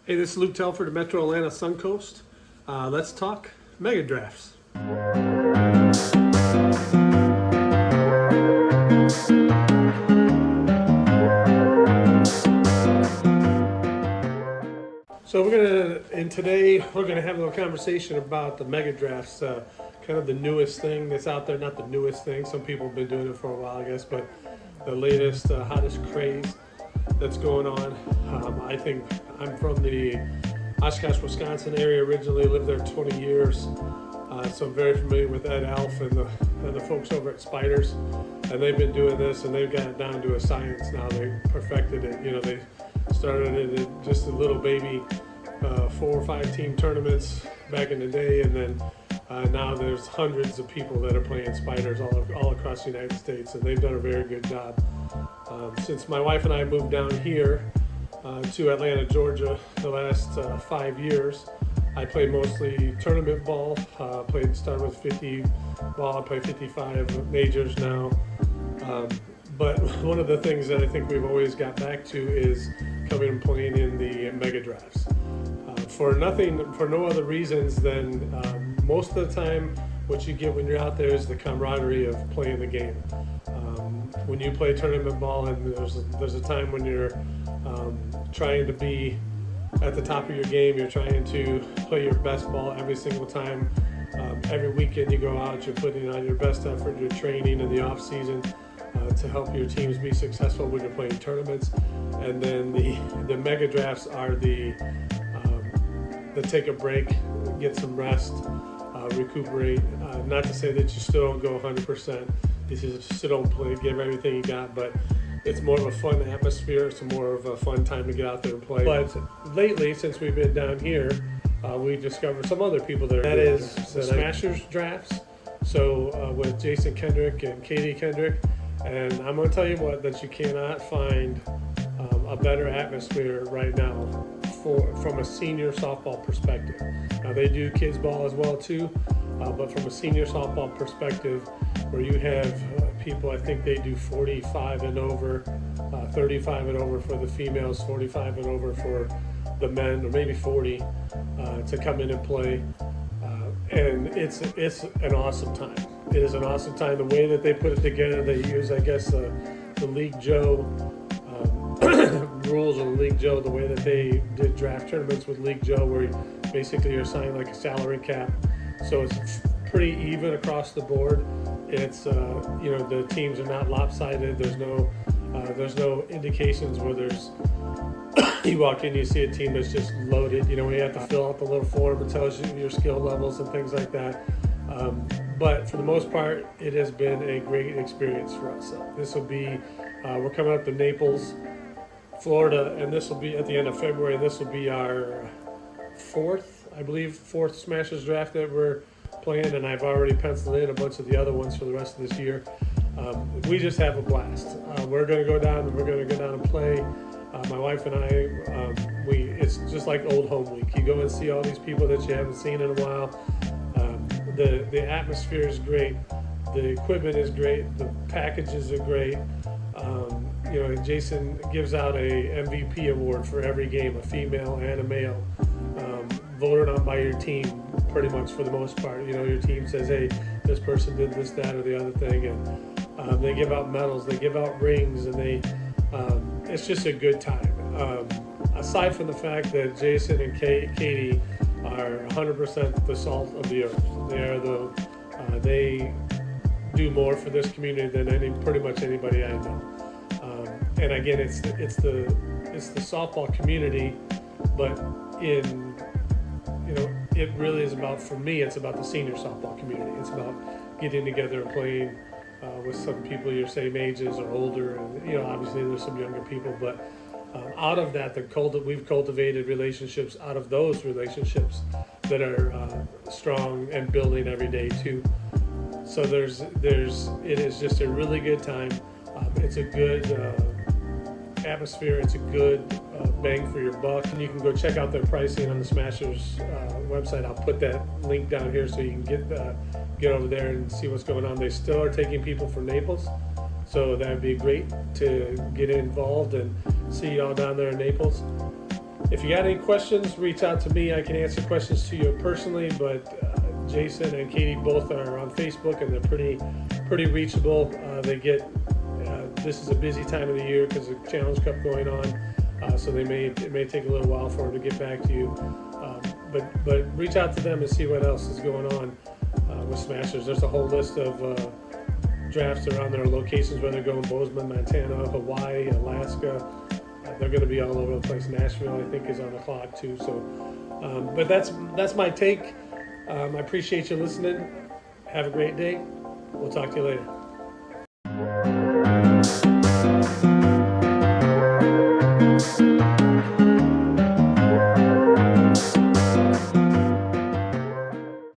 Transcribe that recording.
Hey, this is Luke Telford of Metro Atlanta Suncoast. Let's talk megadrafts. So today we're gonna have a little conversation about the megadrafts, kind of the newest thing that's out there. Not the newest thing; some people have been doing it for a while, I guess, but the latest, hottest craze that's going on. I think I'm from the Oshkosh, Wisconsin area originally. Lived there 20 years, so I'm very familiar with Ed Alf and the folks over at Spiders, and they've been doing this and they've got it down to a science now. They perfected it. You know, they started it at just a little baby 4 or 5 team tournaments back in the day, and then now there's hundreds of people that are playing Spiders all across the United States, and they've done a very good job. Since my wife and I moved down here to Atlanta, Georgia, the last 5 years, I played mostly tournament ball. Started with 50 ball. I play 55 majors now. But one of the things that I think we've always got back to is coming and playing in the megadrafts. For no other reasons than most of the time, what you get when you're out there is the camaraderie of playing the game. When you play tournament ball, and there's a time when you're trying to be at the top of your game, you're trying to play your best ball every single time. Every weekend you go out, you're putting on your best effort, you're training in the off season to help your teams be successful when you're playing tournaments. And then the mega drafts are the take a break, get some rest, recuperate. Not to say that you still don't go 100%. You still don't play, give everything you got, but it's more of a fun atmosphere. It's more of a fun time to get out there and play. But lately, since we've been down here, we discovered some other people that is the Smashers drafts. So with Jason Kendrick and Katie Kendrick, and I'm going to tell you what, that you cannot find a better atmosphere right now from a senior softball perspective. Now they do kids ball as well too, but from a senior softball perspective, where you have people, I think they do 45 and over, 35 and over for the females, 45 and over for the men, or maybe 40 to come in and play. And it's an awesome time. It is an awesome time. The way that they put it together, they use, I guess, the League Joe rules of League Joe, the way that they did draft tournaments with League Joe, where basically you're assigned like a salary cap. So it's pretty even across the board. It's the teams are not lopsided. There's no indications where there's you walk in, you see a team that's just loaded. You know, where you have to fill out the little form that tells you your skill levels and things like that. But for the most part, it has been a great experience for us. This will be we're coming up to Naples, Florida, and this will be at the end of February. This will be our fourth Smashers draft that we're playing, and I've already penciled in a bunch of the other ones for the rest of this year. We just have a blast. We're going to go down and play. My wife and I, it's just like old home week. You go and see all these people that you haven't seen in a while. The atmosphere is great. The equipment is great. The packages are great. Jason gives out a MVP award for every game, a female and a male, voted on by your team pretty much for the most part. You know, your team says, hey, this person did this, that, or the other thing, and they give out medals, they give out rings, and it's just a good time. Aside from the fact that Jason and Katie are 100% the salt of the earth. They do more for this community than pretty much anybody I know. And again, it's the softball community, but it really is about, for me, it's about the senior softball community. It's about getting together and playing with some people your same ages or older, and obviously there's some younger people, but out of that, we've cultivated relationships out of those relationships that are strong and building every day too. So it is just a really good time. It's a good atmosphere. It's a good bang for your buck. And you can go check out their pricing on the Smashers website. I'll put that link down here so you can get over there and see what's going on. They still are taking people from Naples, so that would be great to get involved and see y'all down there in Naples. If you got any questions, reach out to me. I can answer questions to you personally, but Jason and Katie both are on Facebook, and they're pretty reachable. This is a busy time of the year because the Challenge Cup going on, so it may take a little while for them to get back to you. But reach out to them and see what else is going on with Smashers. There's a whole list of drafts around their locations, whether they're going Bozeman, Montana, Hawaii, Alaska. They're going to be all over the place. Nashville, I think, is on the clock too. So, but that's my take. I appreciate you listening. Have a great day. We'll talk to you later.